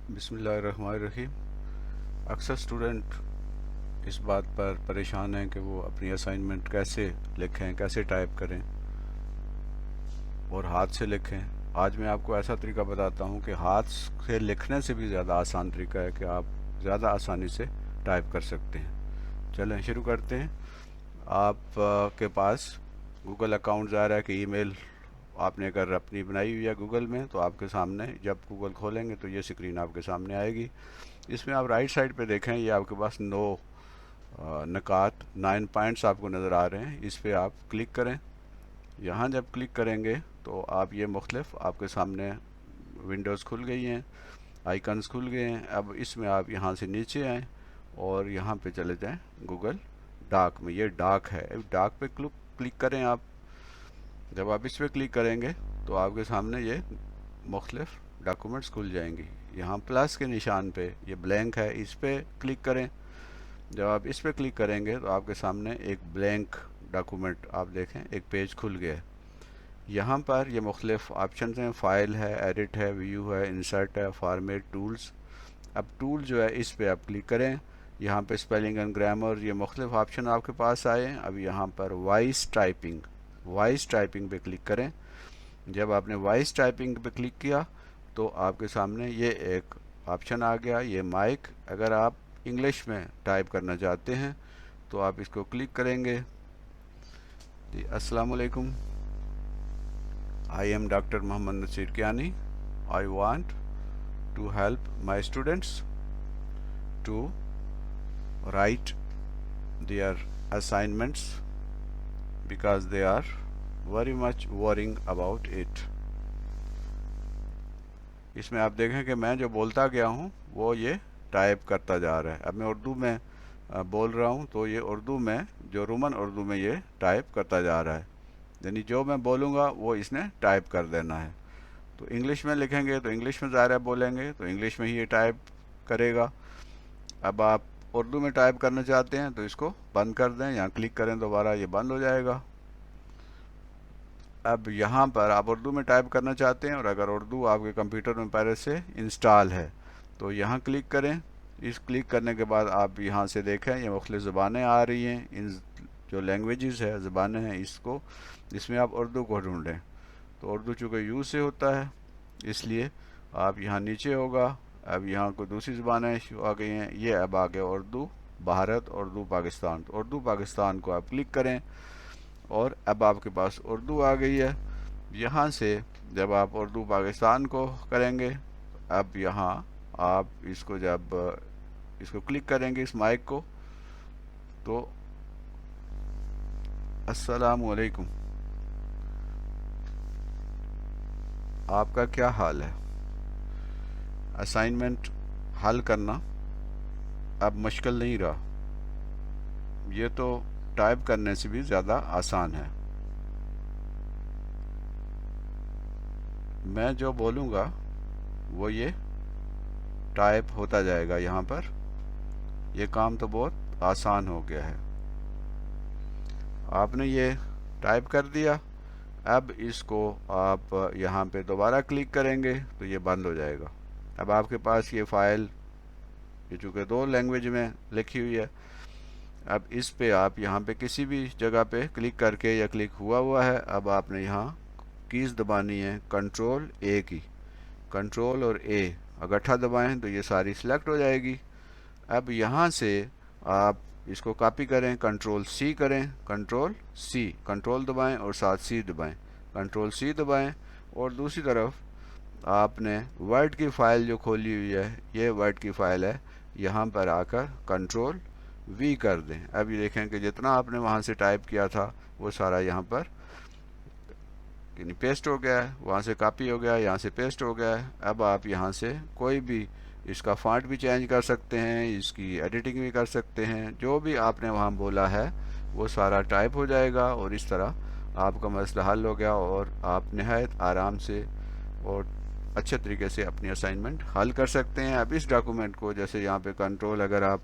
बिस्मिल्लाहिर्रहमानिर्रहीम। अक्सर स्टूडेंट इस बात पर परेशान हैं कि वो अपनी असाइनमेंट कैसे लिखें, कैसे टाइप करें और हाथ से लिखें। आज मैं आपको ऐसा तरीका बताता हूँ कि हाथ से लिखने से भी ज़्यादा आसान तरीका है कि आप ज़्यादा आसानी से टाइप कर सकते हैं। चलें शुरू करते हैं। आप के पास गूगल अकाउंट ज़ाहिर है कि ईमेल आपने अगर अपनी बनाई हुई है गूगल में, तो आपके सामने जब गूगल खोलेंगे तो ये स्क्रीन आपके सामने आएगी। इसमें आप राइट साइड पे देखें, ये आपके पास 9 पॉइंट्स आपको नज़र आ रहे हैं। इस पे आप क्लिक करें। यहाँ जब क्लिक करेंगे तो आप ये मुख्तलिफ आपके सामने विंडोज़ खुल गई हैं, आइकन्स खुल गए हैं। अब इसमें आप यहाँ से नीचे आएँ और यहाँ पे चले जाएं गूगल डाक में। ये डाक है, डाक पे क्लिक करें आप। जब आप इस पर क्लिक करेंगे तो आपके सामने ये मुख्तलिफ डॉक्यूमेंट्स खुल जाएंगी। यहाँ प्लस के निशान पे ये ब्लैंक है, इस पर क्लिक करें। जब आप इस पर क्लिक करेंगे तो आपके सामने एक ब्लैंक डॉक्यूमेंट आप देखें, एक पेज खुल गया है। यहाँ पर ये मुख्तलिफ ऑप्शन हैं, फ़ाइल है, एडिट है, व्यू है, इंसर्ट है, फॉर्मेट, टूल्स। अब टूल जो है इस पर आप क्लिक करें। यहाँ पे स्पेलिंग एंड ग्रामर, ये मुख्तलिफ ऑप्शन आपके पास आए। अब यहाँ पर वॉइस टाइपिंग पे क्लिक करें। जब आपने वॉइस टाइपिंग पे क्लिक किया तो आपके सामने ये एक ऑप्शन आ गया, ये माइक। अगर आप इंग्लिश में टाइप करना चाहते हैं तो आप इसको क्लिक करेंगे। जी, अस्सलाम वालेकुम। I am doctor Mohammad Naseer Kiani. I want to help my students to write their assignments because they are very much worrying about it। इसमें आप देखें कि मैं जो बोलता गया हूँ वो ये टाइप करता जा रहा है। अब मैं उर्दू में बोल रहा हूँ तो ये उर्दू में, जो रोमन उर्दू में ये टाइप करता जा रहा है, यानी जो मैं बोलूँगा वो इसने टाइप कर देना है। तो इंग्लिश में लिखेंगे तो इंग्लिश में ज़ाहिर है बोलेंगे तो इंग्लिश में ही ये टाइप करेगा। अब आप उर्दू में टाइप करना चाहते हैं तो इसको बंद कर दें, यहाँ क्लिक करें दोबारा, ये बंद हो जाएगा। अब यहाँ पर आप उर्दू में टाइप करना चाहते हैं और अगर उर्दू आपके कंप्यूटर में पहले से इंस्टॉल है तो यहाँ क्लिक करें। इस क्लिक करने के बाद आप यहाँ से देखें ये मुख्तलिफ़ ज़बानें आ रही हैं। इन जो लैंग्वेजेस है, ज़बानें हैं, इसमें आप उर्दू को ढूँढें। तो उर्दू चूँकि यू से होता है इसलिए आप यहाँ नीचे होगा। अब यहाँ को दूसरी ज़बानें शुरू आ गई हैं, ये अब आ गया उर्दू भारत, उर्दू पाकिस्तान। तो उर्दू पाकिस्तान को आप क्लिक करें और अब आपके पास उर्दू आ गई है। यहाँ से जब आप उर्दू पाकिस्तान को करेंगे, अब यहाँ आप इसको जब इसको क्लिक करेंगे इस माइक को, तो अस्सलामु अलैकुम, आपका क्या हाल है। असाइनमेंट हल करना अब मुश्किल नहीं रहा, ये तो टाइप करने से भी ज़्यादा आसान है। मैं जो बोलूँगा वो ये टाइप होता जाएगा। यहाँ पर ये काम तो बहुत आसान हो गया है। आपने ये टाइप कर दिया। अब इसको आप यहाँ पे दोबारा क्लिक करेंगे तो ये बंद हो जाएगा। अब आपके पास ये फ़ाइल, ये चूँकि 2 लैंग्वेज में लिखी हुई है, अब इस पे आप यहाँ पे किसी भी जगह पे क्लिक करके, या क्लिक हुआ है, अब आपने यहाँ कीज़ दबानी है, कंट्रोल ए की, कंट्रोल और ए इकट्ठा दबाएं तो ये सारी सिलेक्ट हो जाएगी। अब यहाँ से आप इसको कॉपी करें, कंट्रोल सी करें, कंट्रोल दबाएं और साथ सी दबाएं, कंट्रोल सी दबाएं। और दूसरी तरफ आपने वर्ड की फ़ाइल जो खोली हुई है, ये वर्ड की फ़ाइल है, यहाँ पर आकर कंट्रोल वी कर दें। अब ये देखें कि जितना आपने वहाँ से टाइप किया था वो सारा यहाँ पर यानी पेस्ट हो गया है, वहाँ से कॉपी हो गया, यहाँ से पेस्ट हो गया है। अब आप यहाँ से कोई भी इसका फॉन्ट भी चेंज कर सकते हैं, इसकी एडिटिंग भी कर सकते हैं। जो भी आपने वहाँ बोला है वो सारा टाइप हो जाएगा और इस तरह आपका मसला हल हो गया और आप नहायत आराम से और अच्छे तरीके से अपनी असाइनमेंट हल कर सकते हैं। अब इस डॉक्यूमेंट को, जैसे यहाँ पे कंट्रोल, अगर आप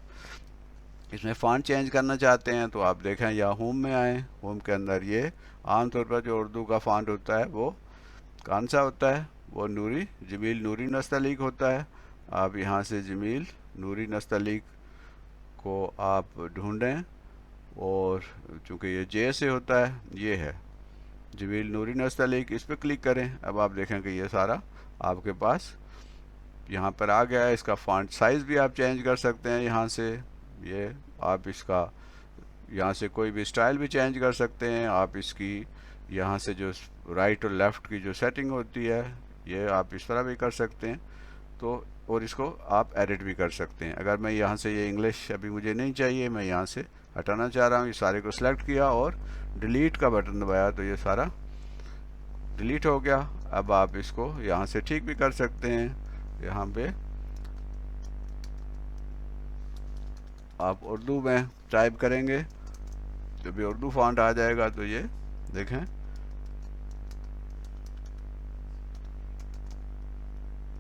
इसमें फ़ॉन्ट चेंज करना चाहते हैं तो आप देखें या होम में आएँ। होम के अंदर ये आमतौर पर जो उर्दू का फ़ॉन्ट होता है वो कौन सा होता है, वो नूरी जमील नूरी नस्तलीक होता है। आप यहाँ से जमील नूरी नस्तलीक को आप ढूंढें, और चूँकि ये जे से होता है, ये है जमील नूरी नस्तलीक, इस पर क्लिक करें। अब आप देखें कि ये सारा आपके पास यहाँ पर आ गया है। इसका फॉन्ट साइज़ भी आप चेंज कर सकते हैं यहाँ से। ये आप इसका यहाँ से कोई भी स्टाइल भी चेंज कर सकते हैं। आप इसकी यहाँ से जो राइट और लेफ़्ट की जो सेटिंग होती है, ये आप इस तरह भी कर सकते हैं। तो और इसको आप एडिट भी कर सकते हैं। अगर मैं यहाँ से ये इंग्लिश अभी मुझे नहीं चाहिए, मैं यहाँ से हटाना चाह रहा हूँ, ये सारे को सिलेक्ट किया और डिलीट का बटन दबाया तो ये सारा डिलीट हो गया। अब आप इसको यहाँ से ठीक भी कर सकते हैं। यहाँ पे आप उर्दू में टाइप करेंगे, जब भी उर्दू फॉन्ट आ जाएगा तो ये देखें,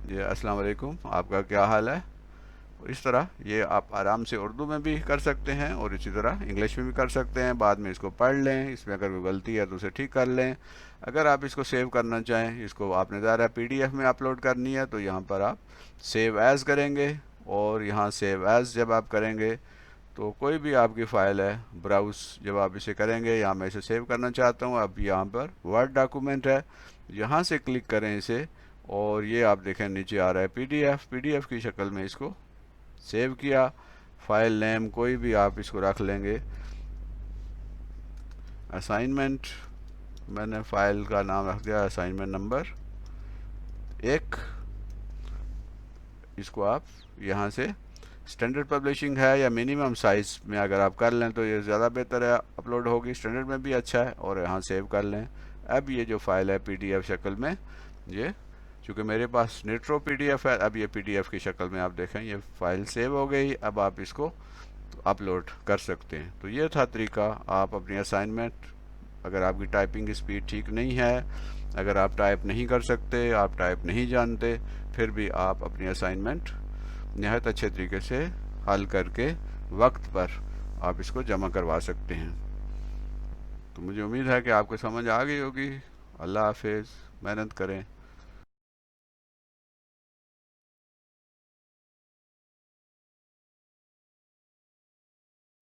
ये अस्सलाम वालेकुम, आपका क्या हाल है। इस तरह ये आप आराम से उर्दू में भी कर सकते हैं और इसी तरह इंग्लिश में भी कर सकते हैं। बाद में इसको पढ़ लें, इसमें अगर कोई गलती है तो उसे ठीक कर लें। अगर आप इसको सेव करना चाहें, इसको आपने ज़रा PDF में अपलोड करनी है, तो यहाँ पर आप सेव एज़ करेंगे, और यहाँ सेव एज़ जब आप करेंगे तो कोई भी आपकी फ़ाइल है ब्राउज़ जब आप इसे करेंगे, यहाँ मैं इसे सेव करना चाहता हूँ। अब यहाँ पर वर्ड डॉक्यूमेंट है, यहाँ से क्लिक करें इसे, और ये आप देखें नीचे आ रहा है PDF की शक्ल में इसको सेव किया। फाइल नेम कोई भी आप इसको रख लेंगे, असाइनमेंट, मैंने फ़ाइल का नाम रख दिया असाइनमेंट नंबर 1। इसको आप यहाँ से स्टैंडर्ड पब्लिशिंग है या मिनिमम साइज़ में अगर आप कर लें तो ये ज़्यादा बेहतर है, अपलोड होगी। स्टैंडर्ड में भी अच्छा है, और यहाँ सेव कर लें। अब ये जो फ़ाइल है PDF शक्ल में, ये चूँकि मेरे पास नेट्रो PDF है, अब ये PDF की शक्ल में आप देखें ये फ़ाइल सेव हो गई। अब आप इसको अपलोड कर सकते हैं। तो ये था तरीका। आप अपनी असाइनमेंट, अगर आपकी टाइपिंग की स्पीड ठीक नहीं है, अगर आप टाइप नहीं कर सकते, आप टाइप नहीं जानते, फिर भी आप अपनी असाइनमेंट नहायत अच्छे तरीके से हल करके वक्त पर आप इसको जमा करवा सकते हैं। तो मुझे उम्मीद है कि आपको समझ आ गई होगी। अल्लाह हाफिज़, मेहनत करें।